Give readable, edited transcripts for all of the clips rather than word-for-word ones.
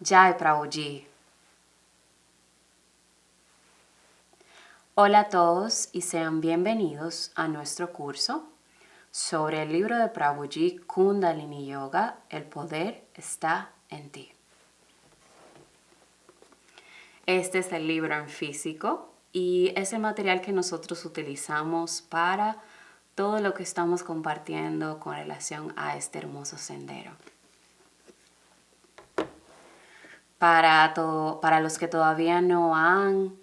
Jai Prabhuji. Hola a todos y sean bienvenidos a nuestro curso sobre el libro de Prabhuji Kundalini Yoga, El poder está en ti. Este es el libro en físico y es el material que nosotros utilizamos para todo lo que estamos compartiendo con relación a este hermoso sendero. Para los que todavía no han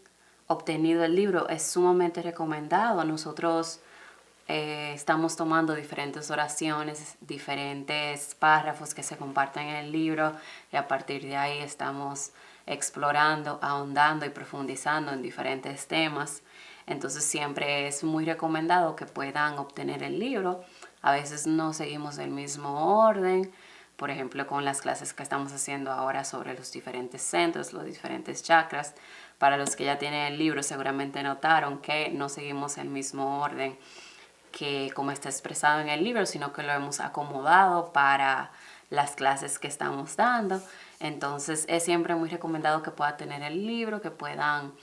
obtenido el libro, es sumamente recomendado. Nosotros estamos tomando diferentes oraciones, diferentes párrafos que se comparten en el libro y a partir de ahí estamos explorando, ahondando y profundizando en diferentes temas. Entonces siempre es muy recomendado que puedan obtener el libro. A veces no seguimos el mismo orden. Por ejemplo, con las clases que estamos haciendo ahora sobre los diferentes centros, los diferentes chakras. Para los que ya tienen el libro, seguramente notaron que no seguimos el mismo orden que como está expresado en el libro, sino que lo hemos acomodado para las clases que estamos dando. Entonces es siempre muy recomendado que puedan tener el libro, que puedan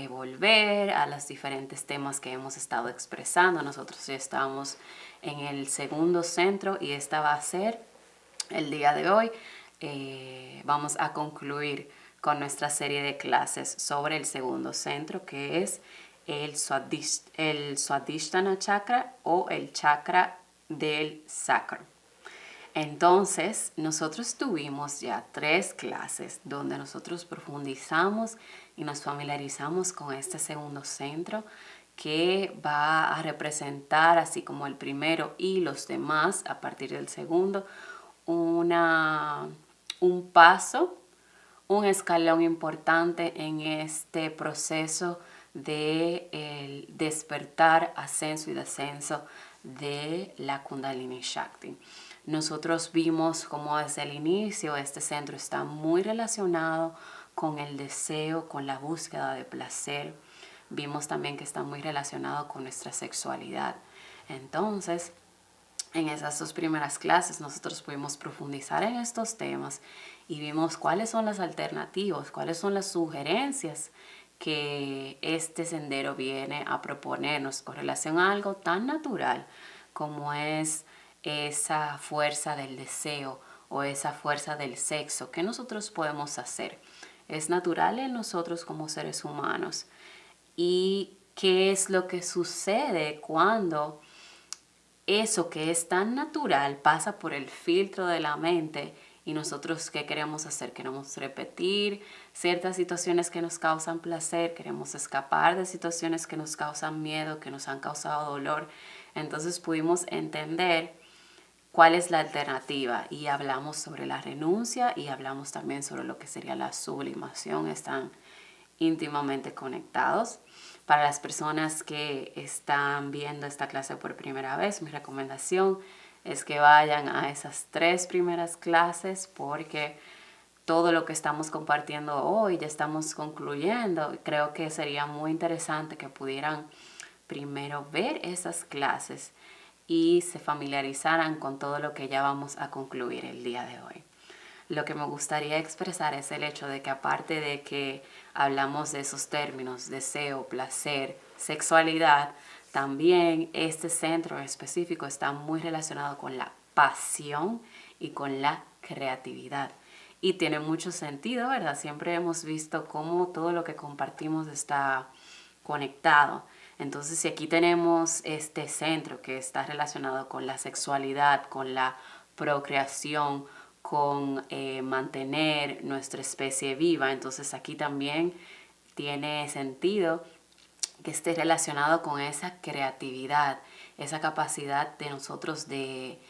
volver a los diferentes temas que hemos estado expresando. Nosotros ya estamos en el segundo centro y esta va a ser el día de hoy. Vamos a concluir con nuestra serie de clases sobre el segundo centro, que es el Swadhisthana chakra o el chakra del sacro. Entonces, nosotros tuvimos ya 3 clases donde nosotros profundizamos y nos familiarizamos con este segundo centro que va a representar, así como el primero y los demás a partir del segundo, un paso, un escalón importante en este proceso de el despertar, ascenso y descenso de la Kundalini Shakti. Nosotros vimos como desde el inicio este centro está muy relacionado con el deseo, con la búsqueda de placer. Vimos también que está muy relacionado con nuestra sexualidad. Entonces, en esas 2 primeras clases nosotros pudimos profundizar en estos temas y vimos cuáles son las alternativas, cuáles son las sugerencias que este sendero viene a proponernos con relación a algo tan natural como es esa fuerza del deseo o esa fuerza del sexo que nosotros podemos hacer. Es natural en nosotros como seres humanos. ¿Y qué es lo que sucede cuando eso que es tan natural pasa por el filtro de la mente y nosotros qué queremos hacer? Queremos repetir ciertas situaciones que nos causan placer, queremos escapar de situaciones que nos causan miedo, que nos han causado dolor. Entonces pudimos entender cuál es la alternativa y hablamos sobre la renuncia y hablamos también sobre lo que sería la sublimación. Están íntimamente conectados. Para las personas que están viendo esta clase por primera vez, mi recomendación es que vayan a esas 3 primeras clases porque todo lo que estamos compartiendo hoy ya estamos concluyendo. Creo que sería muy interesante que pudieran primero ver esas clases y se familiarizaran con todo lo que ya vamos a concluir el día de hoy. Lo que me gustaría expresar es el hecho de que aparte de que hablamos de esos términos, deseo, placer, sexualidad, también este centro en específico está muy relacionado con la pasión y con la creatividad. Y tiene mucho sentido, ¿verdad? Siempre hemos visto cómo todo lo que compartimos está conectado. Entonces, si aquí tenemos este centro que está relacionado con la sexualidad, con la procreación, con mantener nuestra especie viva, entonces aquí también tiene sentido que esté relacionado con esa creatividad, esa capacidad de nosotros de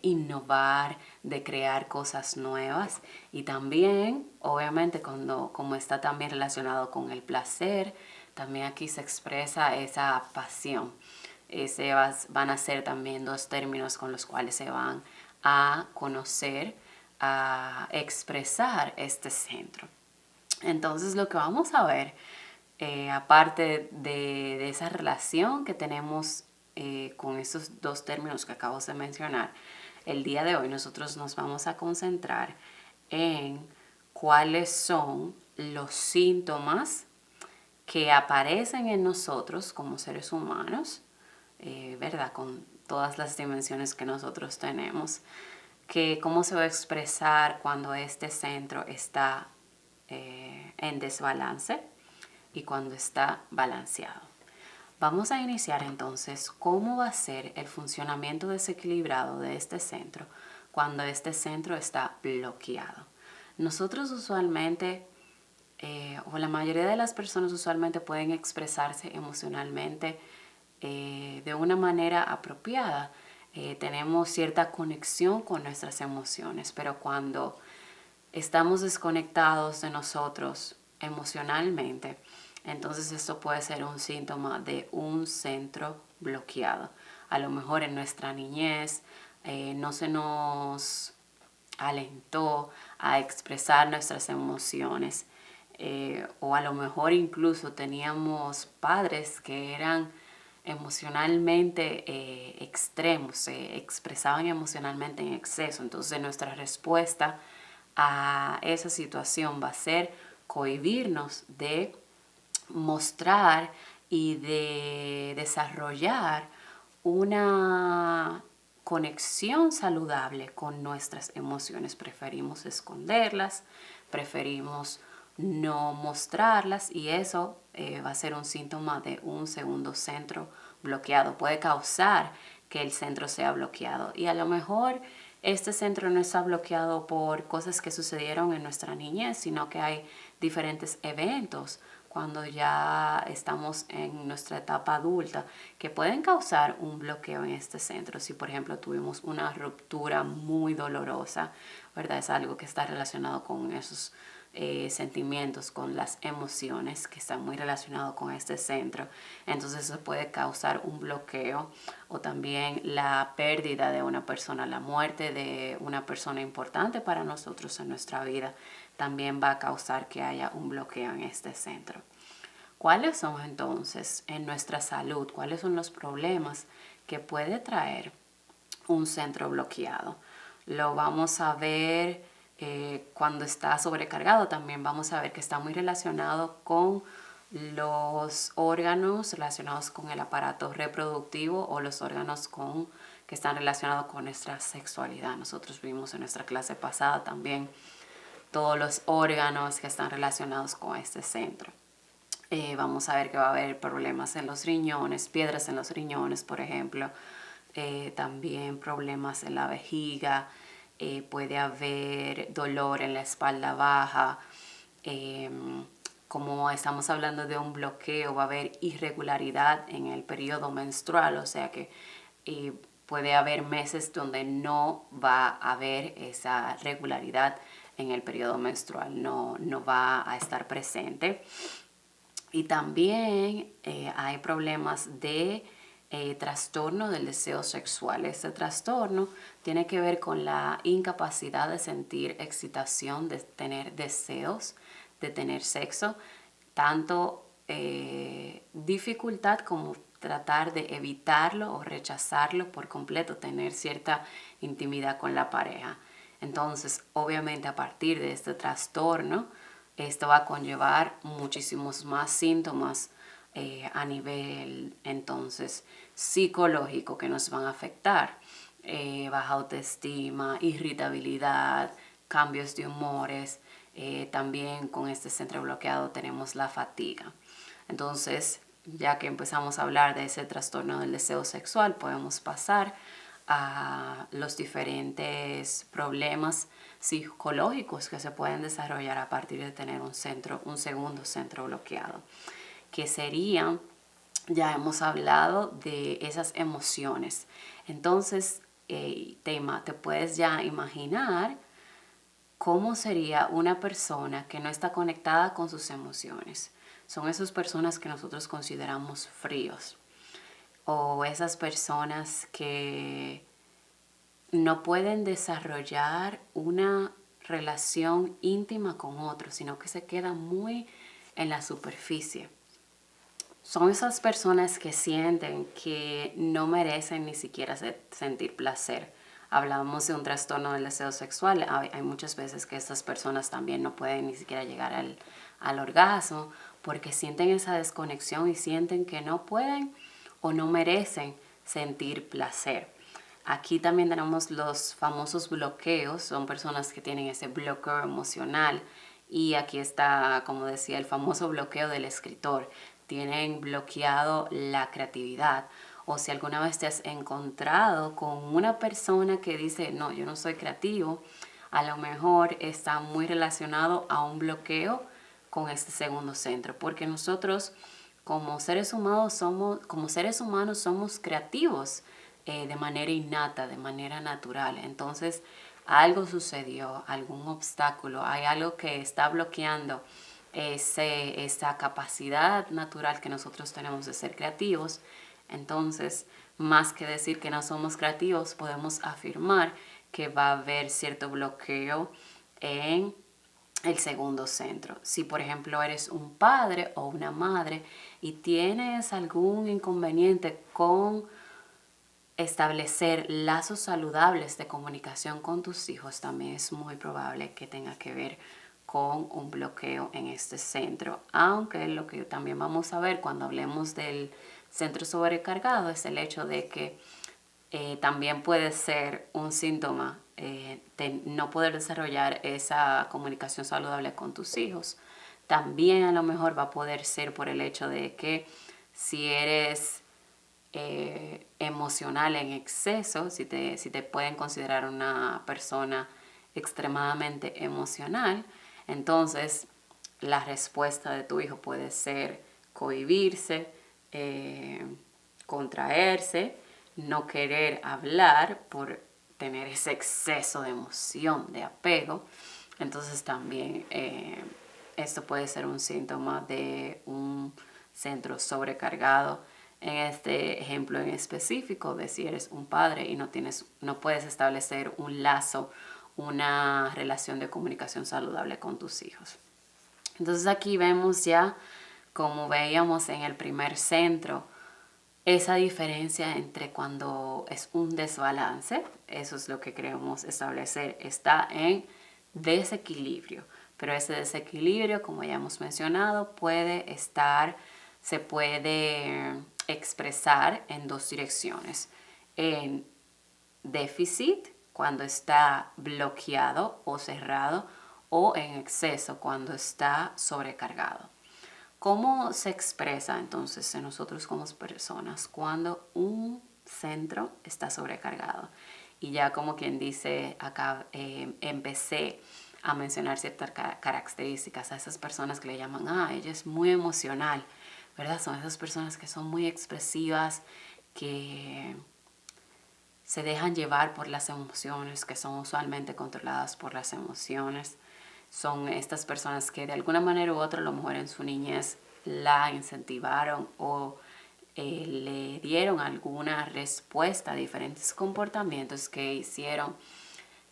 innovar, de crear cosas nuevas y también, obviamente, como está también relacionado con el placer, también aquí se expresa esa pasión. Van a ser también 2 términos con los cuales se van a conocer, a expresar este centro. Entonces lo que vamos a ver, aparte de esa relación que tenemos con esos 2 términos que acabo de mencionar, el día de hoy nosotros nos vamos a concentrar en cuáles son los síntomas que aparecen en nosotros como seres humanos, ¿verdad? Con todas las dimensiones que nosotros tenemos, que cómo se va a expresar cuando este centro está en desbalance y cuando está balanceado. Vamos a iniciar entonces cómo va a ser el funcionamiento desequilibrado de este centro cuando este centro está bloqueado. Nosotros usualmente, o la mayoría de las personas usualmente pueden expresarse emocionalmente de una manera apropiada. Tenemos cierta conexión con nuestras emociones, pero cuando estamos desconectados de nosotros emocionalmente, entonces esto puede ser un síntoma de un centro bloqueado. A lo mejor en nuestra niñez no se nos alentó a expresar nuestras emociones, o a lo mejor incluso teníamos padres que eran emocionalmente extremos, se expresaban emocionalmente en exceso. Entonces nuestra respuesta a esa situación va a ser cohibirnos de mostrar y de desarrollar una conexión saludable con nuestras emociones. Preferimos esconderlas, preferimos no mostrarlas, y eso va a ser un síntoma de un segundo centro bloqueado. Puede causar que el centro sea bloqueado, y a lo mejor este centro no está bloqueado por cosas que sucedieron en nuestra niñez, sino que hay diferentes eventos cuando ya estamos en nuestra etapa adulta que pueden causar un bloqueo en este centro. Si por ejemplo tuvimos una ruptura muy dolorosa, ¿verdad? Es algo que está relacionado con esos sentimientos, con las emociones, que están muy relacionados con este centro. Entonces eso puede causar un bloqueo, o también la pérdida de una persona, la muerte de una persona importante para nosotros en nuestra vida, también va a causar que haya un bloqueo en este centro. ¿Cuáles son entonces en nuestra salud? ¿Cuáles son los problemas que puede traer un centro bloqueado? Lo vamos a ver cuando está sobrecargado. También vamos a ver que está muy relacionado con los órganos relacionados con el aparato reproductivo, o los órganos que están relacionados con nuestra sexualidad. Nosotros vimos en nuestra clase pasada también todos los órganos que están relacionados con este centro. Vamos a ver que va a haber problemas en los riñones, piedras en los riñones, por ejemplo. También problemas en la vejiga. Puede haber dolor en la espalda baja. Como estamos hablando de un bloqueo, va a haber irregularidad en el periodo menstrual, o sea que puede haber meses donde no va a haber esa regularidad en el periodo menstrual, no va a estar presente. Y también hay problemas de trastorno del deseo sexual. Este trastorno tiene que ver con la incapacidad de sentir excitación, de tener deseos, de tener sexo, tanto dificultad como tratar de evitarlo o rechazarlo por completo, tener cierta intimidad con la pareja. Entonces, obviamente, a partir de este trastorno, esto va a conllevar muchísimos más síntomas a nivel entonces psicológico que nos van a afectar. Baja autoestima, irritabilidad, cambios de humores. También con este centro bloqueado tenemos la fatiga. Entonces, ya que empezamos a hablar de ese trastorno del deseo sexual, podemos pasar a los diferentes problemas psicológicos que se pueden desarrollar a partir de tener un segundo centro bloqueado, que serían, ya hemos hablado de esas emociones. Entonces, te puedes ya imaginar cómo sería una persona que no está conectada con sus emociones. Son esas personas que nosotros consideramos fríos, o esas personas que no pueden desarrollar una relación íntima con otros, sino que se quedan muy en la superficie. Son esas personas que sienten que no merecen ni siquiera sentir placer hablamos de un trastorno del deseo sexual, hay muchas veces que estas personas también no pueden ni siquiera llegar al orgasmo porque sienten esa desconexión y sienten que no pueden o no merecen sentir placer. Aquí también tenemos los famosos bloqueos, son personas que tienen ese bloqueo emocional y aquí está, como decía, el famoso bloqueo del escritor. Tienen bloqueado la creatividad. O si alguna vez te has encontrado con una persona que dice, no, yo no soy creativo, a lo mejor está muy relacionado a un bloqueo con este segundo centro, porque nosotros como seres humanos somos creativos de manera innata, de manera natural. Entonces, algo sucedió, algún obstáculo, hay algo que está bloqueando esa capacidad natural que nosotros tenemos de ser creativos. Entonces, más que decir que no somos creativos, podemos afirmar que va a haber cierto bloqueo en el segundo centro. Si por ejemplo eres un padre o una madre y tienes algún inconveniente con establecer lazos saludables de comunicación con tus hijos, también es muy probable que tenga que ver con un bloqueo en este centro. Aunque lo que también vamos a ver cuando hablemos del centro sobrecargado es el hecho de que también puede ser un síntoma de no poder desarrollar esa comunicación saludable con tus hijos. También a lo mejor va a poder ser por el hecho de que si eres emocional en exceso, si te pueden considerar una persona extremadamente emocional, entonces la respuesta de tu hijo puede ser cohibirse, contraerse, no querer hablar por tener ese exceso de emoción, de apego. Entonces también esto puede ser un síntoma de un centro sobrecargado. En este ejemplo en específico de si eres un padre y no puedes establecer un lazo, una relación de comunicación saludable con tus hijos. Entonces aquí vemos ya, como veíamos en el primer centro, esa diferencia entre cuando es un desbalance, eso es lo que queremos establecer, está en desequilibrio. Pero ese desequilibrio, como ya hemos mencionado, se puede expresar en dos direcciones. En déficit, cuando está bloqueado o cerrado, o en exceso, cuando está sobrecargado. ¿Cómo se expresa entonces en nosotros como personas cuando un centro está sobrecargado? Y ya como quien dice, acá empecé a mencionar ciertas características a esas personas que le llaman, ella es muy emocional, ¿verdad? Son esas personas que son muy expresivas, que se dejan llevar por las emociones, que son usualmente controladas por las emociones. Son estas personas que de alguna manera u otra, a lo mejor en su niñez, la incentivaron o le dieron alguna respuesta a diferentes comportamientos que hicieron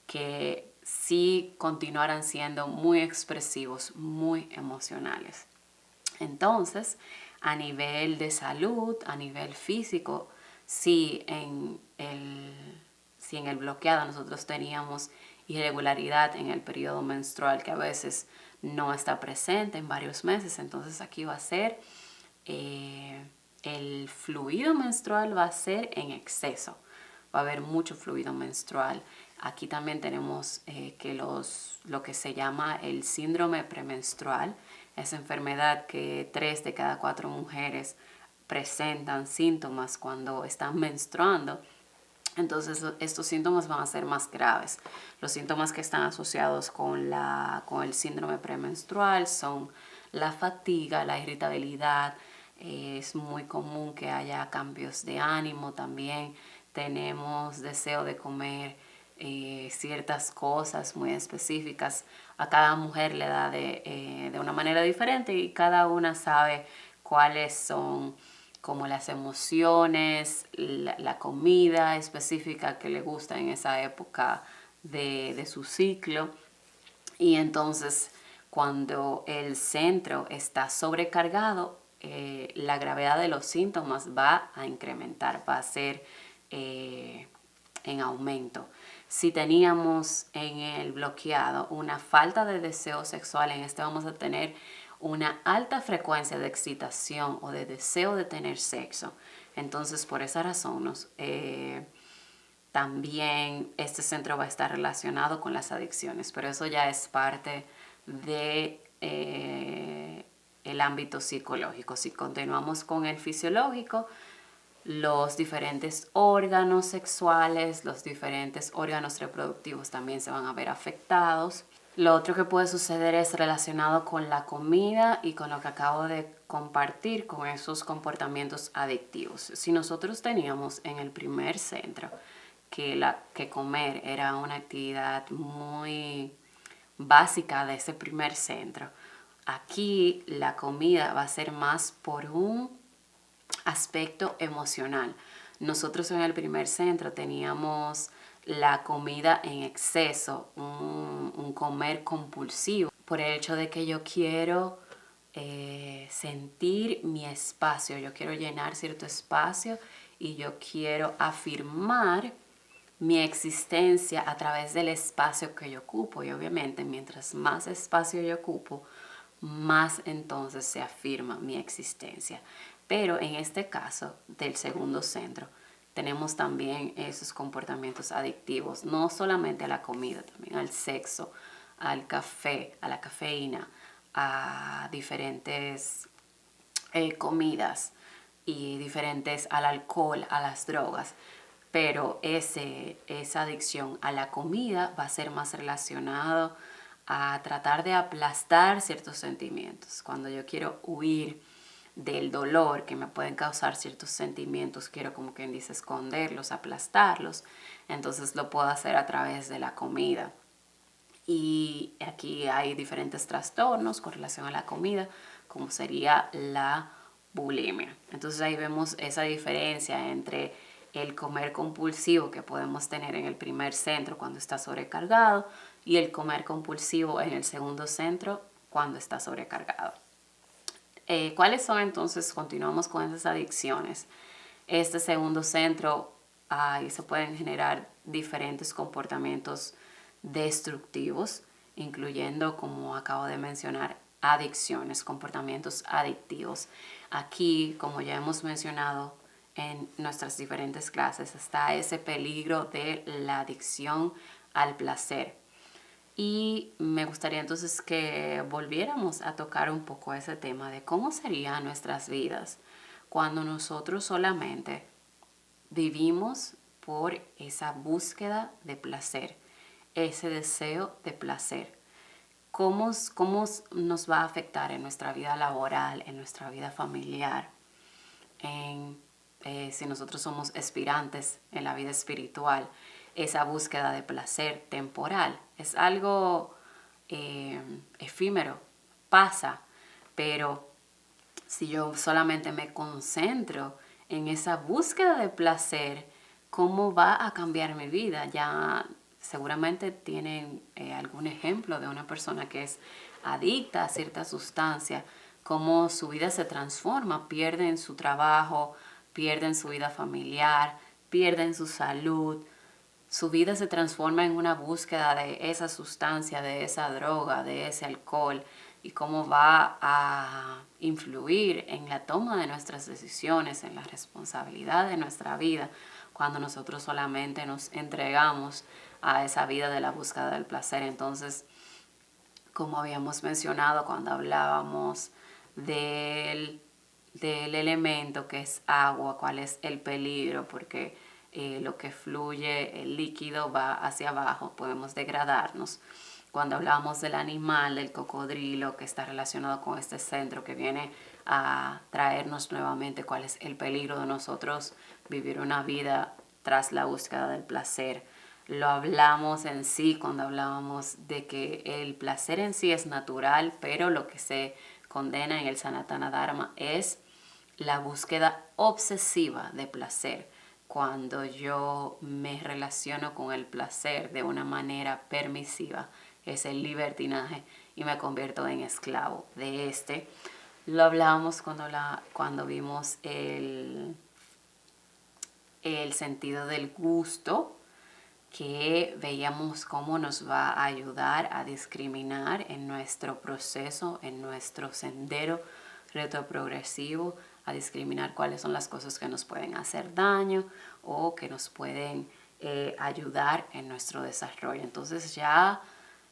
que sí continuaran siendo muy expresivos, muy emocionales. Entonces, a nivel de salud, a nivel físico, si en el bloqueado nosotros teníamos irregularidad en el periodo menstrual que a veces no está presente en varios meses, entonces aquí va a ser el fluido menstrual va a ser en exceso, va a haber mucho fluido menstrual. Aquí también tenemos lo que se llama el síndrome premenstrual, esa enfermedad que 3 de cada 4 mujeres presentan síntomas cuando están menstruando. Entonces estos síntomas van a ser más graves. Los síntomas que están asociados con el síndrome premenstrual son la fatiga, la irritabilidad. Es muy común que haya cambios de ánimo también. Tenemos deseo de comer ciertas cosas muy específicas. A cada mujer le da de una manera diferente y cada una sabe cuáles son como las emociones, la comida específica que le gusta en esa época de su ciclo. Y entonces cuando el centro está sobrecargado, la gravedad de los síntomas va a incrementar, va a ser en aumento. Si teníamos en el bloqueado una falta de deseo sexual, en este vamos a tener una alta frecuencia de excitación o de deseo de tener sexo. Entonces, por esa razón, también este centro va a estar relacionado con las adicciones, pero eso ya es parte de el ámbito psicológico. Si continuamos con el fisiológico, los diferentes órganos sexuales, los diferentes órganos reproductivos también se van a ver afectados. Lo otro que puede suceder es relacionado con la comida y con lo que acabo de compartir, con esos comportamientos adictivos. Si nosotros teníamos en el primer centro que comer era una actividad muy básica de ese primer centro, aquí la comida va a ser más por un aspecto emocional. Nosotros en el primer centro teníamos la comida en exceso, un comer compulsivo, por el hecho de que yo quiero sentir mi espacio, yo quiero llenar cierto espacio y yo quiero afirmar mi existencia a través del espacio que yo ocupo. Y obviamente mientras más espacio yo ocupo, más entonces se afirma mi existencia. Pero en este caso del segundo centro, tenemos también esos comportamientos adictivos, no solamente a la comida, también al sexo, al café, a la cafeína, a diferentes comidas y diferentes al alcohol, a las drogas. Pero esa adicción a la comida va a ser más relacionado a tratar de aplastar ciertos sentimientos. Cuando yo quiero huir del dolor que me pueden causar ciertos sentimientos, quiero, como quien dice, esconderlos, aplastarlos, entonces lo puedo hacer a través de la comida. Y aquí hay diferentes trastornos con relación a la comida, como sería la bulimia. Entonces ahí vemos esa diferencia entre el comer compulsivo que podemos tener en el primer centro cuando está sobrecargado y el comer compulsivo en el segundo centro cuando está sobrecargado. ¿Cuáles son entonces? Continuamos con esas adicciones. Este segundo centro, ahí se pueden generar diferentes comportamientos destructivos, incluyendo, como acabo de mencionar, adicciones, comportamientos adictivos. Aquí, como ya hemos mencionado en nuestras diferentes clases, está ese peligro de la adicción al placer. Y me gustaría entonces que volviéramos a tocar un poco ese tema de cómo serían nuestras vidas cuando nosotros solamente vivimos por esa búsqueda de placer, ese deseo de placer. ¿Cómo nos va a afectar en nuestra vida laboral, en nuestra vida familiar, si nosotros somos aspirantes en la vida espiritual? Esa búsqueda de placer temporal es algo efímero, pasa, pero si yo solamente me concentro en esa búsqueda de placer, ¿cómo va a cambiar mi vida? Ya seguramente tienen algún ejemplo de una persona que es adicta a cierta sustancia, cómo su vida se transforma, pierden su trabajo, pierden su vida familiar, pierden su salud. Su vida se transforma en una búsqueda de esa sustancia, de esa droga, de ese alcohol, y cómo va a influir en la toma de nuestras decisiones, en la responsabilidad de nuestra vida, cuando nosotros solamente nos entregamos a esa vida de la búsqueda del placer. Entonces, como habíamos mencionado cuando hablábamos del elemento que es agua, cuál es el peligro, porque lo que fluye, el líquido va hacia abajo, podemos degradarnos. Cuando hablamos del animal, del cocodrilo, que está relacionado con este centro, que viene a traernos nuevamente cuál es el peligro de nosotros vivir una vida tras la búsqueda del placer. Lo hablamos en sí cuando hablábamos de que el placer en sí es natural, pero lo que se condena en el Sanatana Dharma es la búsqueda obsesiva de placer. Cuando yo me relaciono con el placer de una manera permisiva, es el libertinaje, y me convierto en esclavo de este. Lo hablábamos cuando vimos el sentido del gusto, que veíamos cómo nos va a ayudar a discriminar en nuestro proceso, en nuestro sendero retroprogresivo, a discriminar cuáles son las cosas que nos pueden hacer daño o que nos pueden ayudar en nuestro desarrollo. Entonces ya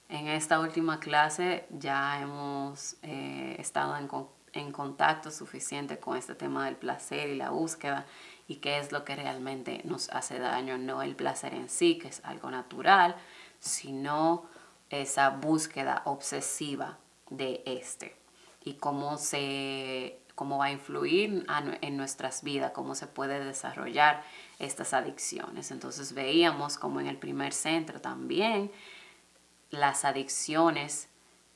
en esta última clase ya hemos estado en contacto suficiente con este tema del placer y la búsqueda y qué es lo que realmente nos hace daño, no el placer en sí, que es algo natural, sino esa búsqueda obsesiva de este y cómo va a influir en nuestras vidas, cómo se puede desarrollar estas adicciones. Entonces veíamos como en el primer centro también las adicciones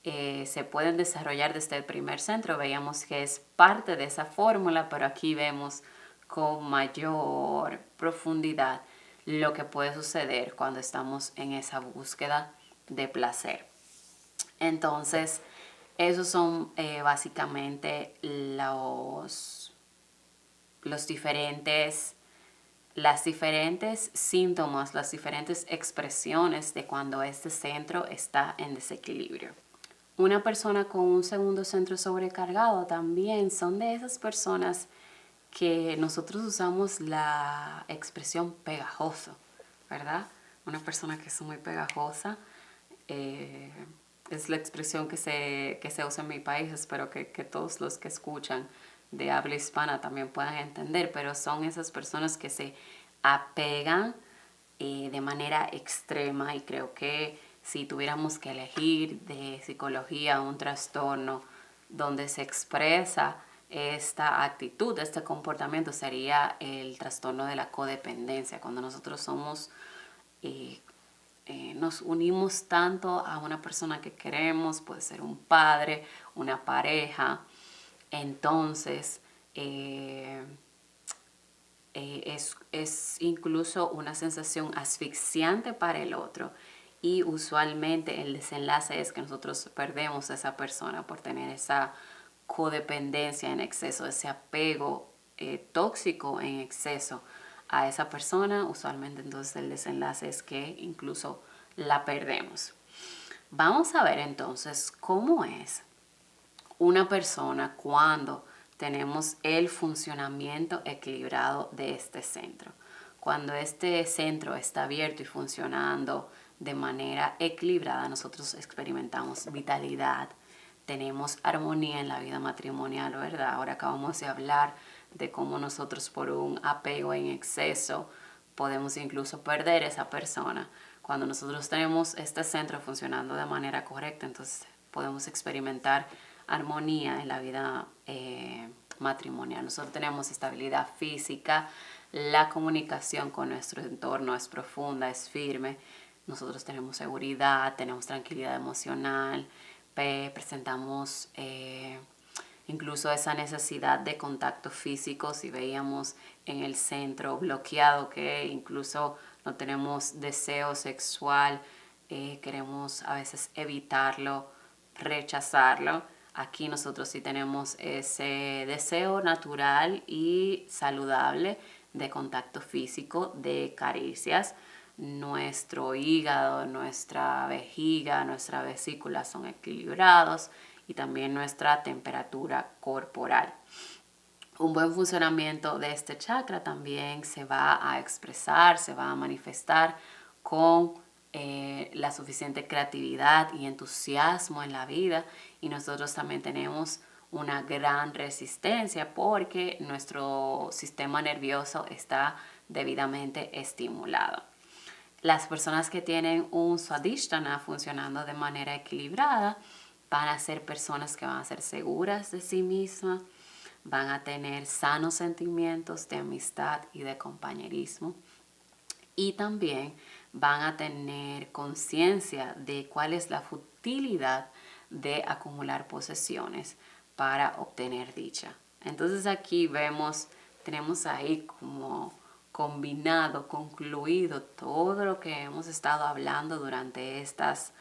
se pueden desarrollar desde el primer centro. Veíamos que es parte de esa fórmula, pero aquí vemos con mayor profundidad lo que puede suceder cuando estamos en esa búsqueda de placer. Entonces, esos son básicamente los diferentes las diferentes síntomas, las diferentes expresiones de cuando este centro está en desequilibrio. Una persona con un segundo centro sobrecargado también son de esas personas que nosotros usamos la expresión pegajoso, ¿verdad? Una persona que es muy pegajosa es la expresión que se usa en mi país. Espero que todos los que escuchan de habla hispana también puedan entender, pero son esas personas que se apegan de manera extrema, y creo que si tuviéramos que elegir de psicología un trastorno donde se expresa esta actitud, este comportamiento, sería el trastorno de la codependencia, cuando nosotros nos unimos tanto a una persona que queremos, puede ser un padre, una pareja, entonces es incluso una sensación asfixiante para el otro, y usualmente el desenlace es que nosotros perdemos a esa persona por tener esa codependencia en exceso, ese apego tóxico en exceso a esa persona. Usualmente entonces el desenlace es que incluso la perdemos. Vamos a ver entonces cómo es una persona cuando tenemos el funcionamiento equilibrado de este centro. Cuando este centro está abierto y funcionando de manera equilibrada, nosotros experimentamos vitalidad, tenemos armonía en la vida matrimonial, ¿verdad? Ahora acabamos de hablar de cómo nosotros por un apego en exceso podemos incluso perder esa persona. Cuando nosotros tenemos este centro funcionando de manera correcta, entonces podemos experimentar armonía en la vida matrimonial. Nosotros tenemos estabilidad física, la comunicación con nuestro entorno es profunda, es firme. Nosotros tenemos seguridad, tenemos tranquilidad emocional, presentamos incluso esa necesidad de contacto físico. Si veíamos en el centro bloqueado que incluso no tenemos deseo sexual, queremos a veces evitarlo, rechazarlo. Aquí nosotros sí tenemos ese deseo natural y saludable de contacto físico, de caricias. Nuestro hígado, nuestra vejiga, nuestra vesícula son equilibrados, y también nuestra temperatura corporal. Un buen funcionamiento de este chakra también se va a expresar, se va a manifestar con la suficiente creatividad y entusiasmo en la vida, y nosotros también tenemos una gran resistencia porque nuestro sistema nervioso está debidamente estimulado. Las personas que tienen un Swadhisthana funcionando de manera equilibrada van a ser personas que van a ser seguras de sí mismas, van a tener sanos sentimientos de amistad y de compañerismo, y también van a tener conciencia de cuál es la futilidad de acumular posesiones para obtener dicha. Entonces aquí tenemos ahí como combinado, concluido todo lo que hemos estado hablando durante estas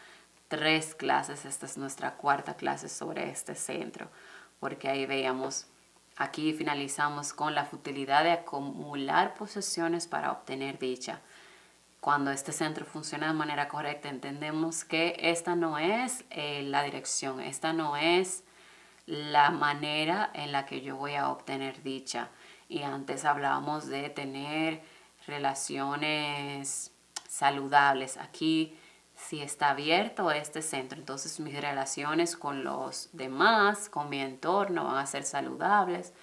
3 clases. Esta es nuestra 4ª clase sobre este centro, porque ahí veíamos, aquí finalizamos con la futilidad de acumular posesiones para obtener dicha. cuando este centro funciona de manera correcta, entendemos que esta no es la dirección, esta no es la manera en la que yo voy a obtener dicha. Y antes hablábamos de tener relaciones saludables. Aquí, si está abierto este centro, entonces mis relaciones con los demás, con mi entorno, van a ser saludables.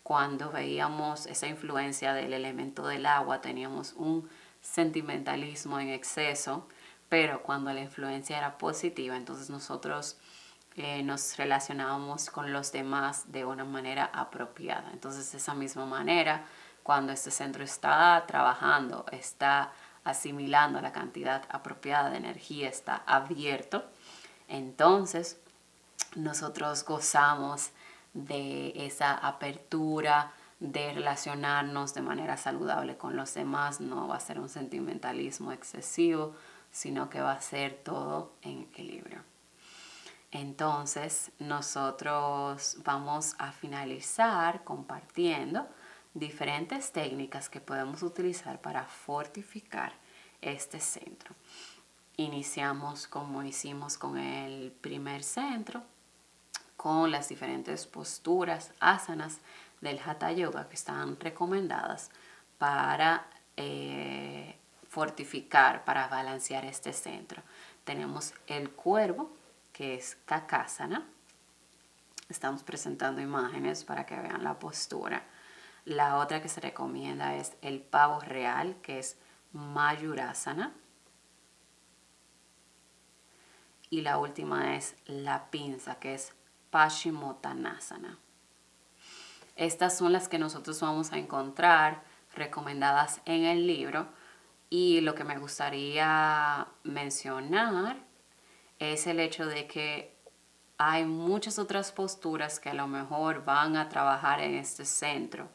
Cuando veíamos esa influencia del elemento del agua, teníamos un sentimentalismo en exceso, pero cuando la influencia era positiva, entonces nosotros nos relacionábamos con los demás de una manera apropiada. Entonces, de esa misma manera, cuando este centro está trabajando, está asimilando la cantidad apropiada de energía, está abierto, entonces nosotros gozamos de esa apertura, de relacionarnos de manera saludable con los demás. No va a ser un sentimentalismo excesivo, sino que va a ser todo en equilibrio. Entonces, nosotros vamos a finalizar compartiendo diferentes técnicas que podemos utilizar para fortificar este centro. Iniciamos como hicimos con el primer centro, con las diferentes posturas, asanas del Hatha Yoga que están recomendadas para fortificar, para balancear este centro. Tenemos el cuervo, que es Kakasana. Estamos presentando imágenes para que vean la postura. La otra que se recomienda es el pavo real, que es Mayurasana. Y la última es la pinza, que es Paschimottanasana. Estas son las que nosotros vamos a encontrar recomendadas en el libro. Y lo que me gustaría mencionar es el hecho de que hay muchas otras posturas que a lo mejor van a trabajar en este centro.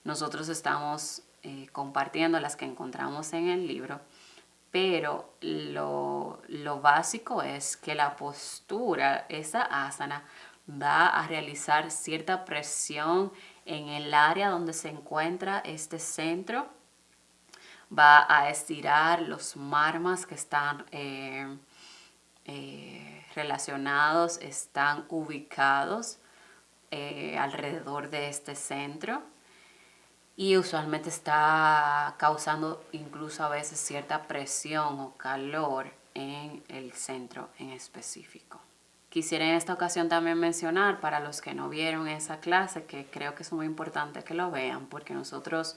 Nosotros estamos compartiendo las que encontramos en el libro, pero lo básico es que la postura, esa asana, va a realizar cierta presión en el área donde se encuentra este centro. Va a estirar los marmas que están relacionados, están ubicados alrededor de este centro. Y usualmente está causando incluso a veces cierta presión o calor en el centro en específico. Quisiera en esta ocasión también mencionar para los que no vieron esa clase, que creo que es muy importante que lo vean, porque nosotros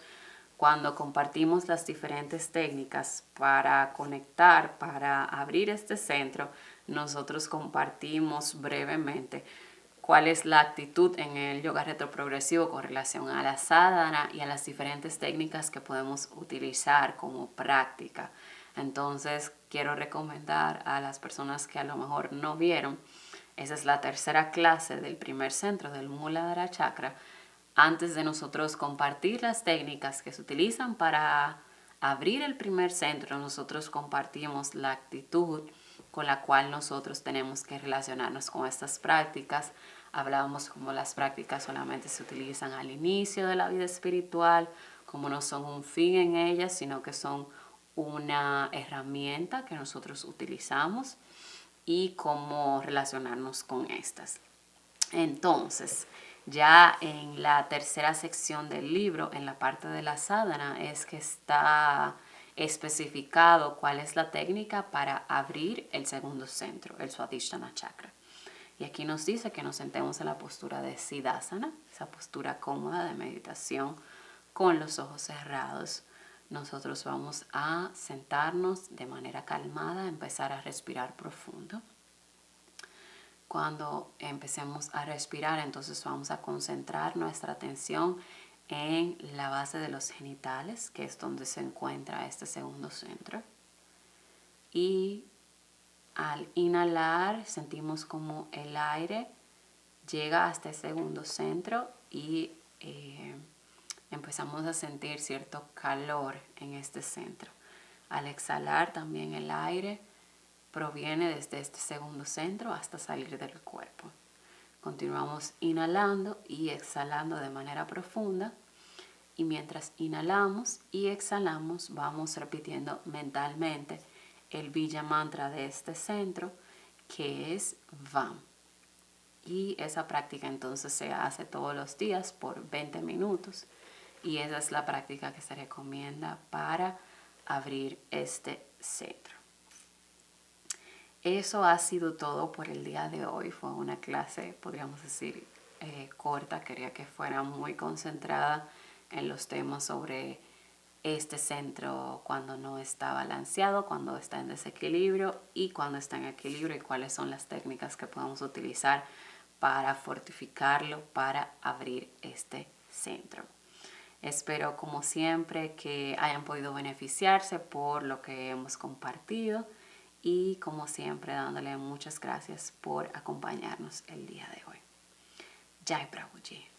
cuando compartimos las diferentes técnicas para conectar, para abrir este centro, nosotros compartimos brevemente cuál es la actitud en el yoga retroprogresivo con relación a la sadhana y a las diferentes técnicas que podemos utilizar como práctica. Entonces, quiero recomendar a las personas que a lo mejor no vieron, esa es la tercera clase del primer centro del Muladhara Chakra. Antes de nosotros compartir las técnicas que se utilizan para abrir el primer centro, nosotros compartimos la actitud con la cual nosotros tenemos que relacionarnos con estas prácticas. Hablábamos como las prácticas solamente se utilizan al inicio de la vida espiritual, como no son un fin en ellas, sino que son una herramienta que nosotros utilizamos y cómo relacionarnos con estas. Entonces, ya en la tercera sección del libro, en la parte de la sadhana, es que está especificado cuál es la técnica para abrir el segundo centro, el Swadhisthana Chakra. Y aquí nos dice que nos sentemos en la postura de Siddhasana, esa postura cómoda de meditación con los ojos cerrados. Nosotros vamos a sentarnos de manera calmada, empezar a respirar profundo. Cuando empecemos a respirar, entonces vamos a concentrar nuestra atención en la base de los genitales, que es donde se encuentra este segundo centro. Y al inhalar, sentimos como el aire llega hasta el segundo centro y empezamos a sentir cierto calor en este centro. Al exhalar, también el aire proviene desde este segundo centro hasta salir del cuerpo. Continuamos inhalando y exhalando de manera profunda Y mientras inhalamos y exhalamos, vamos repitiendo mentalmente el Bija Mantra de este centro, que es VAM. Y esa práctica entonces se hace todos los días por 20 minutos. Y esa es la práctica que se recomienda para abrir este centro. Eso ha sido todo por el día de hoy. Fue una clase, podríamos decir, corta. Quería que fuera muy concentrada en los temas sobre este centro cuando no está balanceado, cuando está en desequilibrio y cuando está en equilibrio, y cuáles son las técnicas que podemos utilizar para fortificarlo, para abrir este centro. Espero, como siempre, que hayan podido beneficiarse por lo que hemos compartido, y como siempre dándole muchas gracias por acompañarnos el día de hoy. Jai Prabhuji.